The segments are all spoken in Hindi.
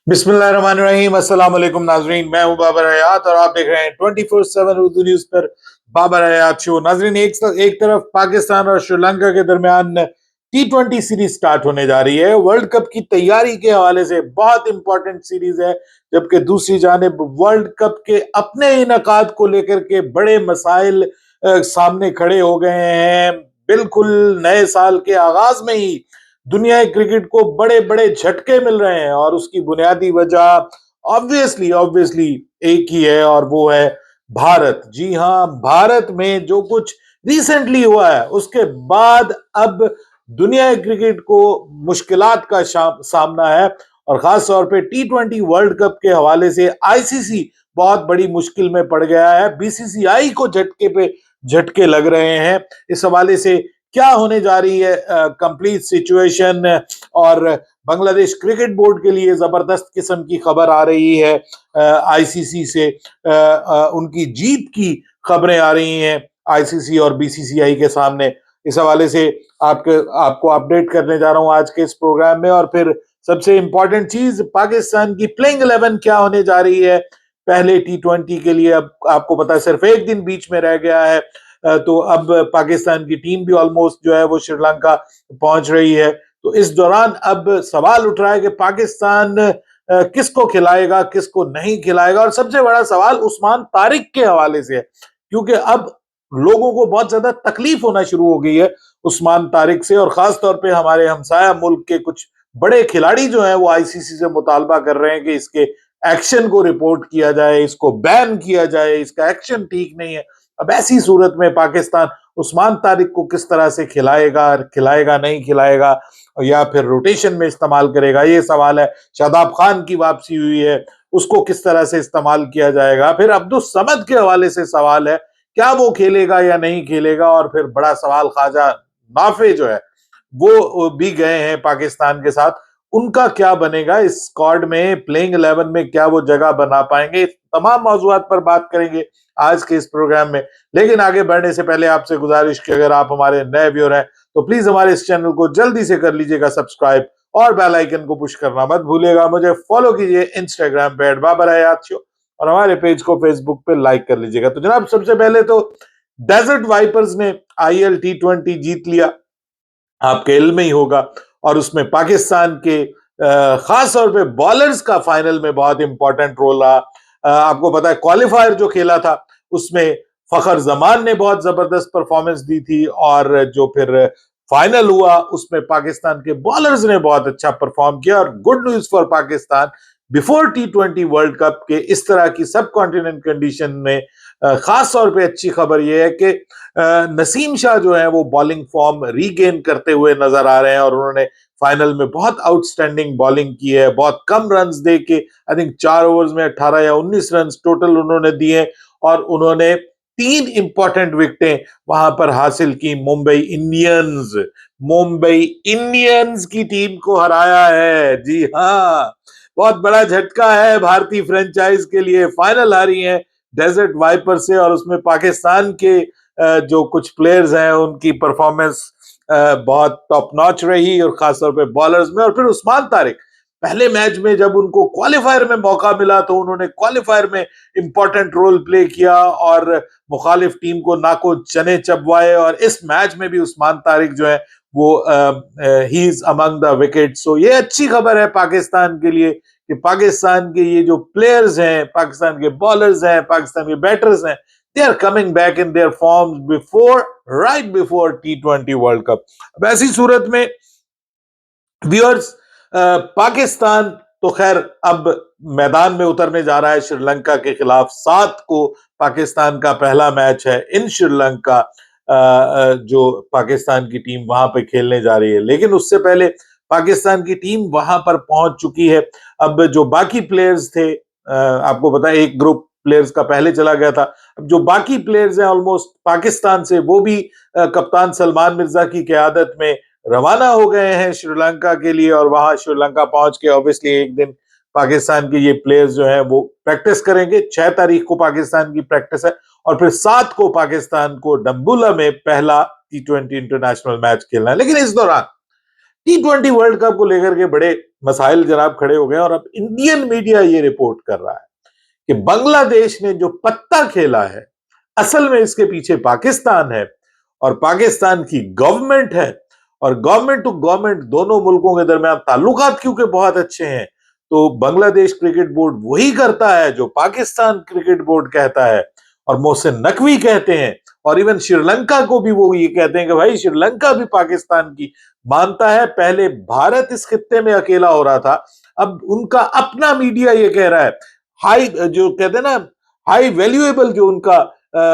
बिस्मिल्लाहिर्रहमानिर्रहीम। अस्सलाम वालेकुम नाजरीन, मैं हूं बाबर हयात और आप देख रहे हैं 24/7 उर्दू न्यूज पर बाबर हयात शो। नाजरीन, एक तरफ पाकिस्तान और श्रीलंका के दरमियान T20 सीरीज स्टार्ट होने जा रही है। वर्ल्ड कप की तैयारी के हवाले से बहुत इंपॉर्टेंट सीरीज है, जबकि दूसरी जानिब वर्ल्ड कप के अपने इनकाद को लेकर के बड़े मसाइल सामने खड़े हो गए हैं। बिल्कुल नए साल के आगाज में ही दुनिया क्रिकेट को बड़े बड़े झटके मिल रहे हैं और उसकी बुनियादी वजह ऑब्वियसली ऑब्वियसली एक ही है और वो है भारत। जी हाँ, भारत में जो कुछ रिसेंटली हुआ है उसके बाद अब दुनिया क्रिकेट को मुश्किलात का सामना है और खास तौर पे T20 वर्ल्ड कप के हवाले से आईसीसी बहुत बड़ी मुश्किल में पड़ गया है। बीसीसीआई को झटके पे झटके लग रहे हैं। इस हवाले से क्या होने जा रही है कंप्लीट सिचुएशन, और बांग्लादेश क्रिकेट बोर्ड के लिए जबरदस्त किस्म की खबर आ रही है आईसीसी से। उनकी जीत की खबरें आ रही हैं आईसीसी और बीसीसीआई के सामने। इस हवाले से आपको अपडेट करने जा रहा हूं आज के इस प्रोग्राम में। और फिर सबसे इंपॉर्टेंट चीज, पाकिस्तान की प्लेइंग 11 क्या होने जा रही है पहले T20 के लिए। अब आपको पता है सिर्फ एक दिन बीच में रह गया है, तो अब पाकिस्तान की टीम भी ऑलमोस्ट जो है वो श्रीलंका पहुंच रही है। तो इस दौरान अब सवाल उठ रहा है कि पाकिस्तान किसको खिलाएगा किसको नहीं खिलाएगा, और सबसे बड़ा सवाल उस्मान तारिक के हवाले से है, क्योंकि अब लोगों को बहुत ज्यादा तकलीफ होना शुरू हो गई है उस्मान तारिक से। और खास तौर पे हमारे हमसाया मुल्क के कुछ बड़े खिलाड़ी जो हैं वो आईसीसी से मुतालबा कर रहे हैं कि इसके एक्शन को रिपोर्ट किया जाए, इसको बैन किया जाए, इसका एक्शन ठीक नहीं है। अब ऐसी सूरत में पाकिस्तान उस्मान तारिक को किस तरह से खिलाएगा, खिलाएगा नहीं खिलाएगा, या फिर रोटेशन में इस्तेमाल करेगा, ये सवाल है। शादाब खान की वापसी हुई है, उसको किस तरह से इस्तेमाल किया जाएगा। फिर अब्दुल समद के हवाले से सवाल है, क्या वो खेलेगा या नहीं खेलेगा। और फिर बड़ा सवाल, ख्वाजा नाफे जो है वो भी गए हैं पाकिस्तान के साथ, उनका क्या बनेगा इस स्क्वाड में, प्लेइंग 11 में क्या वो जगह बना पाएंगे। तमाम मौजूआत पर बात करेंगे आज के इस प्रोग्राम में। लेकिन आगे बढ़ने से पहले आपसे गुजारिश कि अगर आप हमारे नए व्यूअर हैं तो प्लीज हमारे इस चैनल को जल्दी से कर लीजिएगा सब्सक्राइब और बेल आइकन को पुश करना मत भूलिएगा। मुझे फॉलो कीजिए इंस्टाग्राम पे @बाबरहयात और हमारे पेज को फेसबुक पे लाइक कर लीजिएगा। तो जनाब, सबसे पहले तो डेजर्ट वाइपर्स ने IL T20 जीत लिया, आपके इल्म में ही होगा। और उसमें पाकिस्तान के खास तौर पे बॉलर्स का फाइनल में बहुत इंपॉर्टेंट रोल रहा। आपको पता है क्वालिफायर जो खेला था उसमें फखर जमान ने बहुत जबरदस्त परफॉर्मेंस दी थी, और जो फिर फाइनल हुआ उसमें पाकिस्तान के बॉलर्स ने बहुत अच्छा परफॉर्म किया। और good news for Pakistan, before T20 world cup के इस तरह की सब कॉन्टिनेंट कंडीशन में खास तौर पे अच्छी खबर यह है कि नसीम शाह जो है वो बॉलिंग फॉर्म रीगेन करते हुए नजर आ रहे हैं, और उन्होंने फाइनल में बहुत आउटस्टैंडिंग बॉलिंग की है। बहुत कम रन्स दे के, आई थिंक 4 ओवर्स में 18 या 19 रन्स टोटल उन्होंने दिए, और उन्होंने 3 इंपॉर्टेंट विकेटें वहां पर हासिल की। मुंबई इंडियंस की टीम को हराया है। जी हाँ, बहुत बड़ा झटका है भारतीय फ्रेंचाइज के लिए। फाइनल हारी है डेजर्ट वाइपर से, और उसमें पाकिस्तान के जो कुछ प्लेयर्स हैं उनकी परफॉर्मेंस बहुत टॉप नॉच रही, और खासतौर पे बॉलर्स में। और फिर उस्मान तारिक पहले मैच में जब उनको क्वालिफायर में मौका मिला तो उन्होंने क्वालिफायर में इंपॉर्टेंट रोल प्ले किया और मुखालिफ टीम को नाको चने चबवाए। और इस मैच में भी उस्मान तारिक जो है वो he is among the wicket. So ये अच्छी खबर है पाकिस्तान के लिए कि पाकिस्तान के ये जो प्लेयर्स हैं, पाकिस्तान के बॉलर्स हैं, पाकिस्तान के बैटर्स हैं, they are coming back in their forms right before T20 world cup. अब ऐसी सूरत में व्यूअर्स, पाकिस्तान तो खैर अब मैदान में उतरने जा रहा है श्रीलंका के खिलाफ। 7 को पाकिस्तान का पहला मैच है इन श्रीलंका, जो पाकिस्तान की टीम वहां पे खेलने जा रही है। लेकिन उससे पहले पाकिस्तान की टीम वहां पर पहुंच चुकी है। अब जो बाकी प्लेयर्स थे, आपको पता है एक ग्रुप प्लेयर्स का पहले चला गया था। अब जो बाकी प्लेयर्स हैं ऑलमोस्ट पाकिस्तान से, वो भी कप्तान सलमान मिर्जा की क़यादत में रवाना हो गए हैं श्रीलंका के लिए। और वहां श्रीलंका पहुंच के ऑब्वियसली एक दिन पाकिस्तान के ये प्लेयर्स जो हैं वो प्रैक्टिस करेंगे। 6 तारीख को पाकिस्तान की प्रैक्टिस है, और फिर 7 को पाकिस्तान को डम्बुला में पहला T20 इंटरनेशनल मैच खेलना है। लेकिन इस दौरान T20 वर्ल्ड कप को लेकर के बड़े मसाइल जनाब खड़े हो गए और अब इंडियन मीडिया ये रिपोर्ट कर रहा है कि बांग्लादेश ने जो पत्ता खेला है, असल में इसके पीछे पाकिस्तान है और पाकिस्तान की गवर्नमेंट है। और गवर्नमेंट टू गवर्नमेंट दोनों मुल्कों के दरमियान ताल्लुकात क्योंकि बहुत अच्छे हैं, तो बांग्लादेश क्रिकेट बोर्ड वही करता है जो पाकिस्तान क्रिकेट बोर्ड कहता है। और मोहसिन नकवी कहते हैं और इवन श्रीलंका को भी वो ये कहते हैं कि भाई श्रीलंका भी पाकिस्तान की मानता है। पहले भारत इस खित्ते में अकेला हो रहा था, अब उनका अपना मीडिया ये कह रहा है, हाई जो कहते हैं ना, हाई वैल्यूएबल जो उनका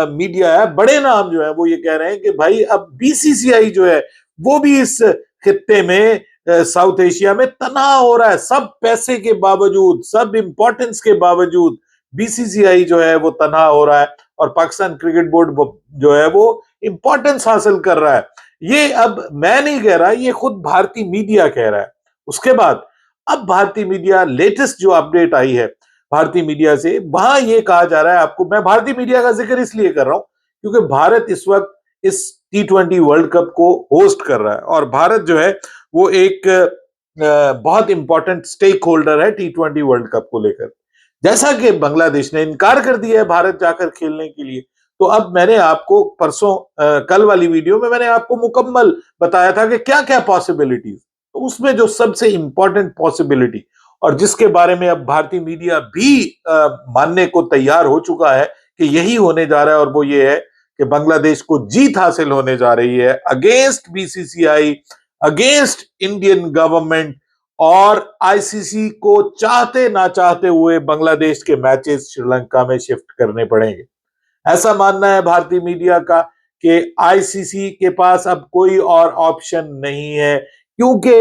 मीडिया है, बड़े नाम जो है वो ये कह रहे हैं कि भाई अब बीसीसीआई जो है वो भी इस खित्ते में साउथ एशिया में तनाव हो रहा है। सब पैसे के बावजूद, सब इंपॉर्टेंस के बावजूद बीसीसीआई जो है वो तनाव हो रहा है और पाकिस्तान क्रिकेट बोर्ड जो है वो इंपॉर्टेंस हासिल कर रहा है। ये अब मैं नहीं कह रहा, ये खुद भारतीय मीडिया कह रहा है। उसके बाद अब भारतीय मीडिया लेटेस्ट जो अपडेट आई है भारतीय मीडिया से, वहां ये कहा जा रहा है, आपको मैं भारतीय मीडिया का जिक्र इसलिए कर रहा हूं क्योंकि भारत इस वक्त इस T20 वर्ल्ड कप को होस्ट कर रहा है और भारत जो है वो एक बहुत इंपॉर्टेंट स्टेक होल्डर है T20 वर्ल्ड कप को लेकर। जैसा कि बांग्लादेश ने इनकार कर दिया है भारत जाकर खेलने के लिए, तो अब मैंने आपको परसों कल वाली वीडियो में मैंने आपको मुकम्मल बताया था कि क्या क्या पॉसिबिलिटीज, तो उसमें जो सबसे इंपॉर्टेंट पॉसिबिलिटी और जिसके बारे में अब भारतीय मीडिया भी मानने को तैयार हो चुका है कि यही होने जा रहा है, और वो ये है कि बांग्लादेश को जीत हासिल होने जा रही है against BCCI, against Indian government, और आईसीसी को चाहते ना चाहते हुए बांग्लादेश के मैचेस श्रीलंका में शिफ्ट करने पड़ेंगे। ऐसा मानना है भारतीय मीडिया का कि आईसीसी के पास अब कोई और ऑप्शन नहीं है, क्योंकि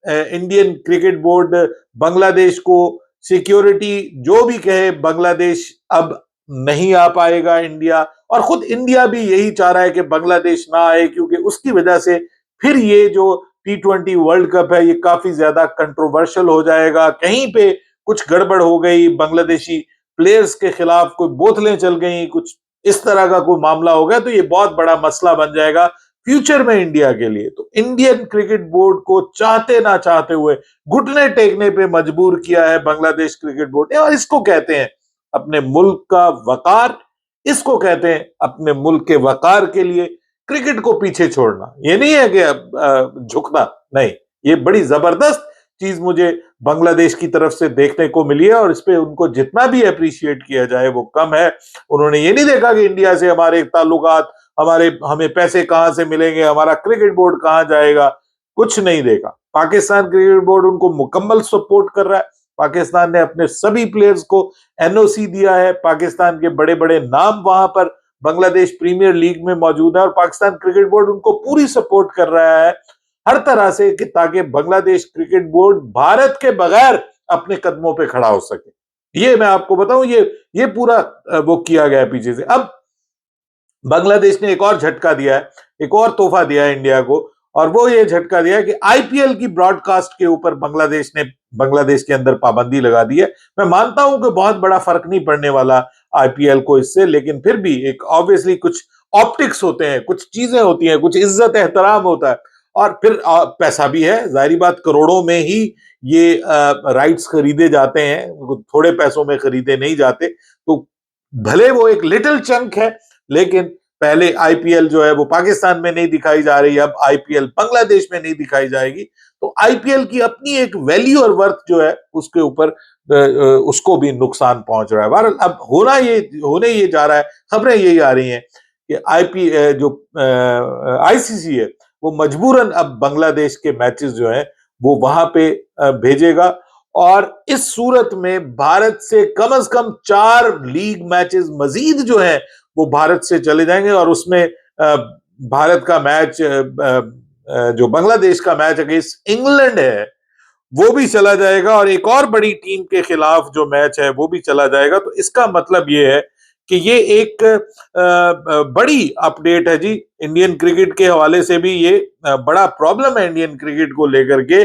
इंडियन क्रिकेट बोर्ड बांग्लादेश को सिक्योरिटी जो भी कहे, बांग्लादेश अब नहीं आ पाएगा इंडिया, और खुद इंडिया भी यही चाह रहा है कि बांग्लादेश ना आए, क्योंकि उसकी वजह से फिर ये जो T20 वर्ल्ड कप है ये काफी ज्यादा कंट्रोवर्शियल हो जाएगा। कहीं पे कुछ गड़बड़ हो गई, बांग्लादेशी प्लेयर्स के खिलाफ कोई बोतलें चल गई, कुछ इस तरह का कोई मामला हो गया, तो ये बहुत बड़ा मसला बन जाएगा फ्यूचर में इंडिया के लिए। तो इंडियन क्रिकेट बोर्ड को चाहते ना चाहते हुए घुटने टेकने पे मजबूर किया है बांग्लादेश क्रिकेट बोर्ड ने, और इसको कहते हैं अपने मुल्क का वकार, इसको कहते हैं अपने मुल्क के वकार के लिए क्रिकेट को पीछे छोड़ना। ये नहीं है कि झुकना, नहीं, ये बड़ी जबरदस्त चीज मुझे बांग्लादेश की तरफ से देखने को मिली है और इस पे उनको जितना भी अप्रिशिएट किया जाए वो कम है। उन्होंने ये नहीं देखा कि इंडिया से हमारे ताल्लुकात, हमें पैसे कहां से मिलेंगे, हमारा क्रिकेट बोर्ड कहां जाएगा, कुछ नहीं देखा। पाकिस्तान क्रिकेट बोर्ड उनको मुकम्मल सपोर्ट कर रहा है। पाकिस्तान ने अपने सभी प्लेयर्स को एनओसी दिया है। पाकिस्तान के बड़े बड़े नाम वहां पर बांग्लादेश प्रीमियर लीग में मौजूद है और पाकिस्तान क्रिकेट बोर्ड उनको पूरी सपोर्ट कर रहा है हर तरह से, कि ताकि बांग्लादेश क्रिकेट बोर्ड भारत के बगैर अपने कदमों पे खड़ा हो सके। ये मैं आपको बताऊं, ये पूरा वो किया गया है पीछे से। अब बांग्लादेश ने एक और झटका दिया है, एक और तोहफा दिया है इंडिया को, और वो ये झटका दिया है कि आईपीएल की ब्रॉडकास्ट के ऊपर बांग्लादेश के अंदर पाबंदी लगा दी है। मैं मानता हूं कि बहुत बड़ा फर्क नहीं पड़ने वाला आईपीएल को इससे, लेकिन फिर भी एक ऑब्वियसली कुछ ऑप्टिक्स होते हैं, कुछ चीजें होती हैं, कुछ इज्जत एहतराम होता है, और फिर पैसा भी है, जाहिर बात करोड़ों में ही ये राइट्स खरीदे जाते हैं, थोड़े पैसों में खरीदे नहीं जाते। तो भले वो एक लिटिल चंक है, लेकिन पहले आईपीएल जो है वो पाकिस्तान में नहीं दिखाई जा रही, अब आईपीएल बांग्लादेश में नहीं दिखाई जाएगी, तो आईपीएल की अपनी एक वैल्यू और वर्थ जो है उसके ऊपर उसको भी नुकसान पहुंच रहा है। बहरहाल अब होने ये जा रहा है, खबरें यही आ रही हैं कि जो आईसीसी है वो मजबूरन अब बांग्लादेश के मैचेस जो है वो वहां पे भेजेगा, और इस सूरत में भारत से कम 4 लीग मैचेस मजीद जो है वो भारत से चले जाएंगे, और उसमें भारत का मैच, जो बांग्लादेश का मैच अगेंस्ट इंग्लैंड है वो भी चला जाएगा, और एक और बड़ी टीम के खिलाफ जो मैच है वो भी चला जाएगा। तो इसका मतलब ये है कि ये एक बड़ी अपडेट है जी इंडियन क्रिकेट के हवाले से भी। ये बड़ा प्रॉब्लम है इंडियन क्रिकेट को लेकर के,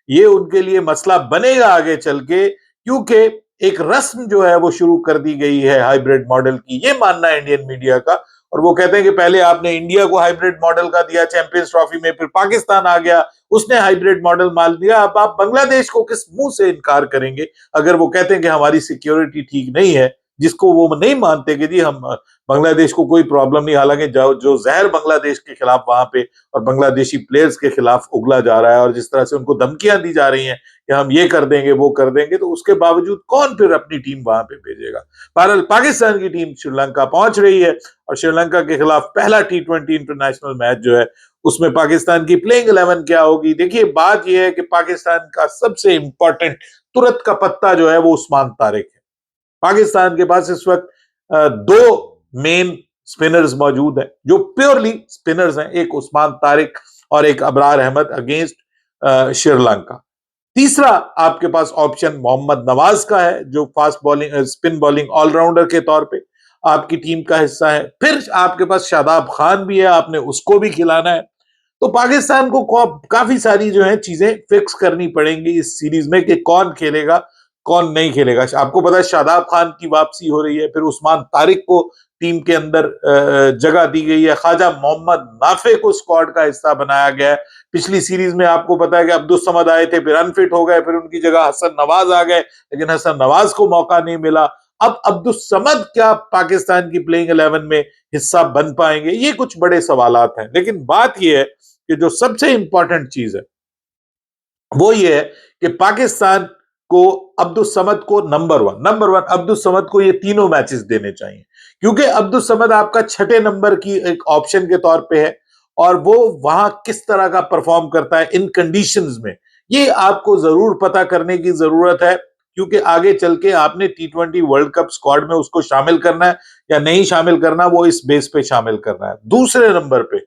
ये उनके लिए मसला बनेगा आगे चल के, क्योंकि एक रस्म जो है वो शुरू कर दी गई है हाइब्रिड मॉडल की, ये मानना है इंडियन मीडिया का। और वो कहते हैं कि पहले आपने इंडिया को हाइब्रिड मॉडल का दिया चैंपियंस ट्रॉफी में, फिर पाकिस्तान आ गया, उसने हाइब्रिड मॉडल मान लिया, अब आप बांग्लादेश को किस मुंह से इनकार करेंगे अगर वो कहते हैं कि हमारी सिक्योरिटी ठीक नहीं है, जिसको वो नहीं मानते कि जी हम बांग्लादेश को कोई प्रॉब्लम नहीं। हालांकि जो जहर बांग्लादेश के खिलाफ वहां पे और बांग्लादेशी प्लेयर्स के खिलाफ उगला जा रहा है और जिस तरह से उनको धमकियां दी जा रही हैं कि हम ये कर देंगे वो कर देंगे, तो उसके बावजूद कौन फिर अपनी टीम वहां पे भेजेगा। बहरहाल पाकिस्तान की टीम श्रीलंका पहुंच रही है और श्रीलंका के खिलाफ पहला T20 इंटरनेशनल मैच जो है उसमें पाकिस्तान की प्लेइंग 11 क्या होगी। देखिए बात यह है कि पाकिस्तान का सबसे इंपॉर्टेंट तुरंत का पत्ता जो है वो उस्मान तारिक है। पाकिस्तान के पास इस वक्त दो मेन स्पिनर्स मौजूद हैं जो प्योरली स्पिनर्स हैं, एक उस्मान तारिक और एक अबरार अहमद अगेंस्ट श्रीलंका। तीसरा आपके पास ऑप्शन मोहम्मद नवाज का है जो fast bowling spin bowling allrounder के तौर पे आपकी टीम का हिस्सा है। फिर आपके पास शादाब खान भी है, आपने उसको भी खिलाना है। तो पाकिस्तान को काफी सारी जो है चीजें फिक्स करनी पड़ेंगी इस सीरीज में कि कौन खेलेगा कौन नहीं खेलेगा। आपको पता है शादाब खान की वापसी हो रही है, फिर उस्मान तारिक को टीम के अंदर जगह दी गई है, ख्वाजा मोहम्मद नाफे को स्क्वाड का हिस्सा बनाया गया है। पिछली सीरीज में आपको पता है कि अब्दुल समद आए थे, फिर अनफिट हो गए, फिर उनकी जगह हसन नवाज आ गए, लेकिन हसन नवाज को मौका नहीं मिला। अब अब्दुल समद क्या पाकिस्तान की प्लेइंग 11 में हिस्सा बन पाएंगे, ये कुछ बड़े सवालात हैं। लेकिन बात यह है कि जो सबसे इंपॉर्टेंट चीज है वो ये है कि पाकिस्तान को अब्दुल समद को नंबर वन अब्दुल समद को ये तीनों मैचेस देने चाहिए, क्योंकि अब्दुल समद आपका छठे नंबर की एक ऑप्शन के तौर पे है और वो वहां किस तरह का परफॉर्म करता है इन कंडीशंस में, ये आपको जरूर पता करने की जरूरत है, क्योंकि आगे चल के आपने T20 वर्ल्ड कप स्क्वाड में उसको शामिल करना है या नहीं शामिल करना, वो इस बेस पे शामिल करना है। दूसरे नंबर पे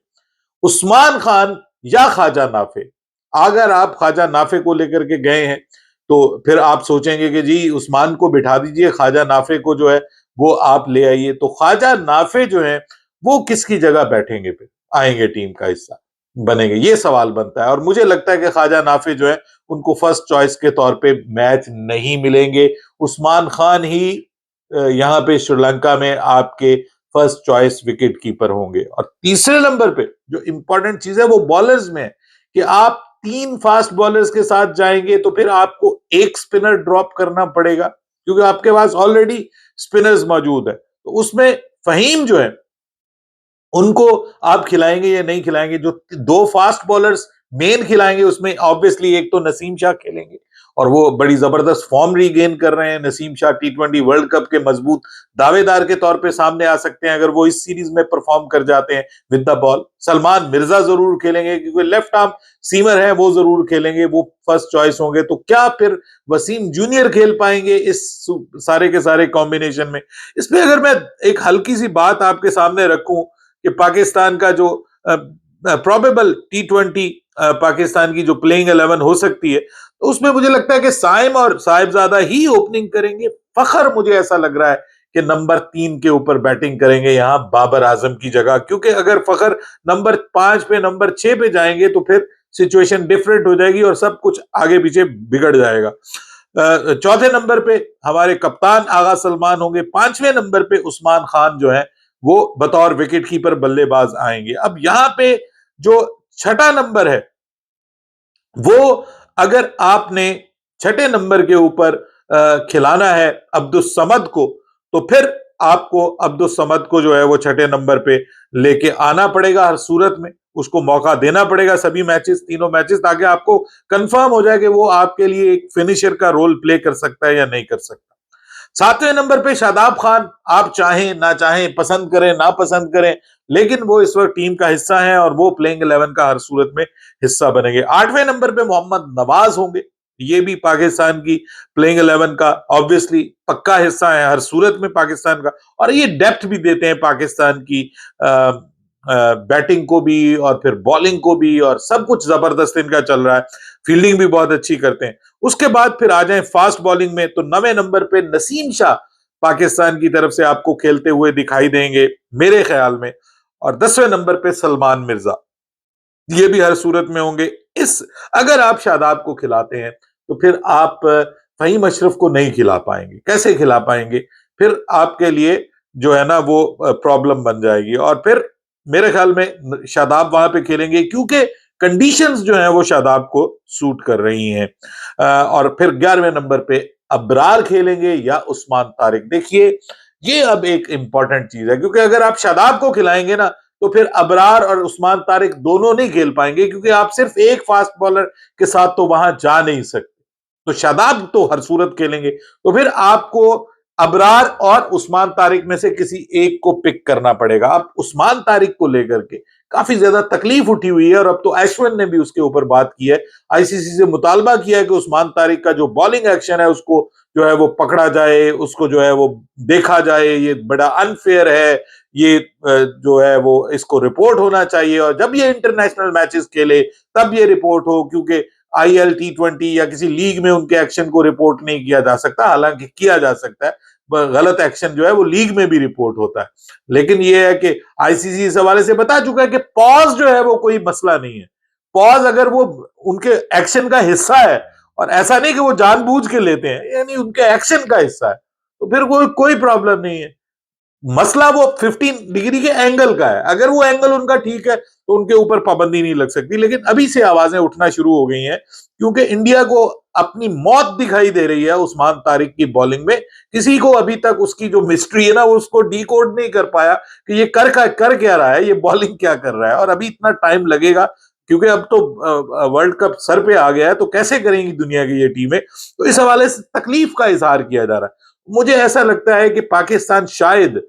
उस्मान खान या ख्वाजा नाफे। अगर आप ख्वाजा नाफे को लेकर के गए हैं तो फिर आप सोचेंगे कि जी उस्मान को बिठा दीजिए, ख्वाजा नाफे को जो है वो आप ले आइए। तो ख्वाजा नाफे जो है वो किसकी जगह बैठेंगे, फिर आएंगे टीम का हिस्सा बनेंगे, ये सवाल बनता है। और मुझे लगता है कि ख्वाजा नाफे जो है उनको फर्स्ट चॉइस के तौर पे मैच नहीं मिलेंगे। उस्मान खान ही यहाँ पे श्रीलंका में आपके फर्स्ट चॉइस विकेट कीपर होंगे। और तीसरे नंबर पे जो इंपॉर्टेंट चीज है वो बॉलर्स में है कि आप तीन फास्ट बॉलर्स के साथ जाएंगे तो फिर आपको एक स्पिनर ड्रॉप करना पड़ेगा, क्योंकि आपके पास ऑलरेडी स्पिनर्स मौजूद है। तो उसमें फहीम जो है उनको आप खिलाएंगे या नहीं खिलाएंगे। जो दो फास्ट बॉलर्स मेन खिलाएंगे उसमें ऑब्वियसली एक तो नसीम शाह खेलेंगे और वो बड़ी जबरदस्त फॉर्म रीगेन कर रहे हैं। Naseem Shah T20 world cup के मजबूत दावेदार के तौर पे सामने आ सकते हैं अगर वो इस सीरीज में परफॉर्म कर जाते हैं with the ball. Salman Mirza जरूर खेलेंगे क्योंकि लेफ्ट आर्म सीमर है, वो जरूर खेलेंगे, वो फर्स्ट चॉइस होंगे। तो क्या फिर वसीम जूनियर खेल पाएंगे इस सारे के सारे कॉम्बिनेशन में? इसमें अगर मैं एक हल्की सी बात आपके सामने रखूं कि पाकिस्तान का जो प्रोबेबल T20 पाकिस्तान की जो प्लेइंग 11 हो सकती है, तो उसमें मुझे लगता है कि साइम और साहिबजादा ही ओपनिंग करेंगे। फखर मुझे ऐसा लग रहा है कि नंबर 3 के ऊपर बैटिंग करेंगे यहां बाबर आजम की जगह, क्योंकि अगर फखर नंबर 5 पे नंबर 6 पे जाएंगे तो फिर सिचुएशन डिफरेंट हो जाएगी और सब कुछ आगे पीछे बिगड़ जाएगा। चौथे नंबर पे हमारे कप्तान आगा सलमान होंगे, पांचवें नंबर पे उस्मान खान जो है वो बतौर विकेट कीपर बल्लेबाज आएंगे। अब यहां पे जो छठा नंबर है वो अगर आपने छठे नंबर के ऊपर खिलाना है अब्दुल समद को, तो फिर आपको अब्दुल समद को जो है वो छठे नंबर पे लेके आना पड़ेगा। हर सूरत में उसको मौका देना पड़ेगा सभी मैचेस, तीनों मैचेस, ताकि आपको कंफर्म हो जाए कि वो आपके लिए एक फिनिशर का रोल प्ले कर सकता है या नहीं कर सकता। सातवें नंबर पे शादाब खान, आप चाहें ना चाहें, पसंद करें ना पसंद करें, लेकिन वो इस वक्त टीम का हिस्सा है और वो प्लेइंग 11 का हर सूरत में हिस्सा बनेंगे। आठवें नंबर पे मोहम्मद नवाज होंगे, ये भी पाकिस्तान की प्लेइंग 11 का ऑब्वियसली पक्का हिस्सा है हर सूरत में पाकिस्तान का, और ये डेप्थ भी देते हैं पाकिस्तान की बैटिंग को भी और फिर बॉलिंग को भी, और सब कुछ जबरदस्त इनका चल रहा है, फील्डिंग भी बहुत अच्छी करते हैं। उसके बाद फिर आ जाए फास्ट बॉलिंग में, तो 9वें नंबर पे नसीम शाह पाकिस्तान की तरफ से आपको खेलते हुए दिखाई देंगे मेरे ख्याल में, और 10वें नंबर पे सलमान मिर्जा, ये भी हर सूरत में होंगे। इस अगर आप शादाब को खिलाते हैं तो फिर आप फहीम अशरफ को नहीं खिला पाएंगे। कैसे खिला पाएंगे? फिर आपके लिए जो है ना वो प्रॉब्लम बन जाएगी। और फिर मेरे ख्याल में शादाब वहां पे खेलेंगे क्योंकि कंडीशंस जो है वो शादाब को सूट कर रही हैं। और फिर 11वें नंबर पे अबरार खेलेंगे या उस्मान तारिक। देखिए ये अब एक इंपॉर्टेंट चीज है क्योंकि अगर आप शादाब को खिलाएंगे ना तो फिर अबरार और उस्मान तारिक दोनों नहीं खेल पाएंगे क्योंकि आप सिर्फ एक फास्ट बॉलर के साथ तो वहां जा नहीं सकते। तो शादाब तो हर सूरत खेलेंगे, तो फिर आपको अबरार और उस्मान तारिक में से किसी एक को पिक करना पड़ेगा। अब उस्मान तारिक को लेकर के काफी ज्यादा तकलीफ उठी हुई है और अब तो अश्विन ने भी उसके ऊपर बात की है, आईसीसी से मुतालबा किया है कि उस्मान तारिक का जो बॉलिंग एक्शन है उसको जो है वो पकड़ा जाए, उसको जो है वो देखा जाए, ये बड़ा अनफेयर है, ये जो है वो इसको रिपोर्ट होना चाहिए और जब ये इंटरनेशनल मैचेस खेले तब ये रिपोर्ट हो, क्योंकि आईएल T20 या किसी लीग में उनके एक्शन को रिपोर्ट नहीं किया जा सकता, हालांकि किया जा सकता है। गलत एक्शन जो है वो लीग में भी रिपोर्ट होता है। लेकिन ये है कि आईसीसी इस हवाले से बता चुका है कि पॉज जो है वो कोई मसला नहीं है। पॉज अगर वो उनके एक्शन का हिस्सा है और ऐसा नहीं कि वो जानबूझ के लेते हैं, यानी उनके एक्शन का हिस्सा है, तो फिर कोई प्रॉब्लम नहीं है। मसला वो 15 डिग्री के एंगल का है, अगर वो एंगल उनका ठीक है तो उनके ऊपर पाबंदी नहीं लग सकती। लेकिन अभी से आवाजें उठना शुरू हो गई हैं क्योंकि इंडिया को अपनी मौत दिखाई दे रही है उस्मान तारिक की बॉलिंग में। किसी को अभी तक उसकी जो मिस्ट्री है ना वो उसको डीकोड नहीं कर पाया कि ये कर क्या रहा है, ये बॉलिंग क्या कर रहा है, और अभी इतना टाइम लगेगा क्योंकि अब तो वर्ल्ड कप सर पे आ गया है, तो कैसे करेंगी दुनिया की ये टीमें। तो इस हवाले से तकलीफ का इजहार किया जा रहा है। मुझे ऐसा लगता है कि पाकिस्तान शायद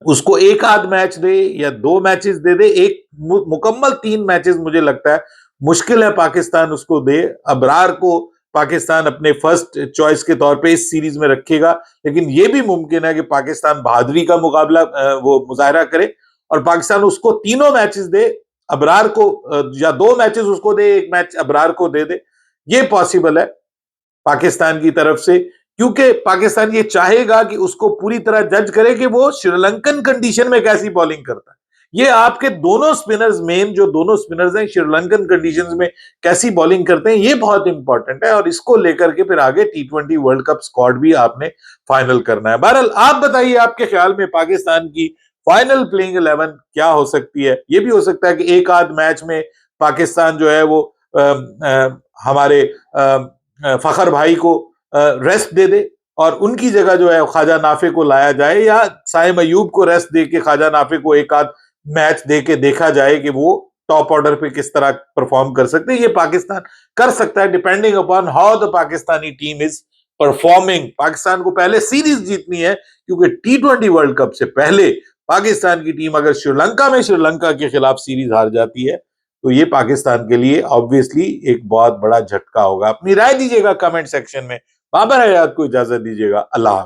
उसको एक आध मैच दे या 2 मैचेस दे दे, एक मुकम्मल 3 मैचेस मुझे लगता है मुश्किल है पाकिस्तान उसको दे। अबरार को पाकिस्तान अपने फर्स्ट चॉइस के तौर पे इस सीरीज में रखेगा, लेकिन यह भी मुमकिन है कि पाकिस्तान बहादुरी का मुकाबला वो मुजाहरा करे और पाकिस्तान उसको 3 मैचेस दे, अबरार को या 2 मैचेस उसको दे, एक मैच अबरार को दे दे। ये पॉसिबल है पाकिस्तान की तरफ से, क्योंकि पाकिस्तान ये चाहेगा कि उसको पूरी तरह जज करे कि वो श्रीलंकन कंडीशन में कैसी बॉलिंग करता है। ये आपके दोनों स्पिनर्स, मेन जो दोनों स्पिनर्स हैं, श्रीलंकन कंडीशंस में कैसी बॉलिंग करते हैं, ये बहुत इंपॉर्टेंट है और इसको लेकर के फिर आगे T20 वर्ल्ड कप स्क्वाड भी आपने फाइनल करना है। बहरहाल आप बताइए आपके ख्याल में पाकिस्तान की फाइनल प्लेइंग 11 क्या हो सकती है। ये भी हो सकता है कि एक आध मैच में पाकिस्तान जो है वो हमारे फखर भाई को रेस्ट दे दे और उनकी जगह जो है ख्वाजा नाफे को लाया जाए, या साइम अयूब को रेस्ट दे के ख्वाजा नाफे को एक आध मैच दे के देखा जाए कि वो टॉप ऑर्डर पे किस तरह परफॉर्म कर सकते हैं। ये पाकिस्तान कर सकता है depending upon how the Pakistani team is performing. Pakistan को पहले सीरीज जीतनी है क्योंकि T20 वर्ल्ड कप से पहले पाकिस्तान की टीम अगर श्रीलंका में श्रीलंका के खिलाफ सीरीज हार जाती है तो ये पाकिस्तान के लिए ऑब्वियसली एक बहुत बड़ा झटका होगा। अपनी राय दीजिएगा कमेंट सेक्शन में। बाबर हयात को इजाजत दीजिएगा। अल्लाह।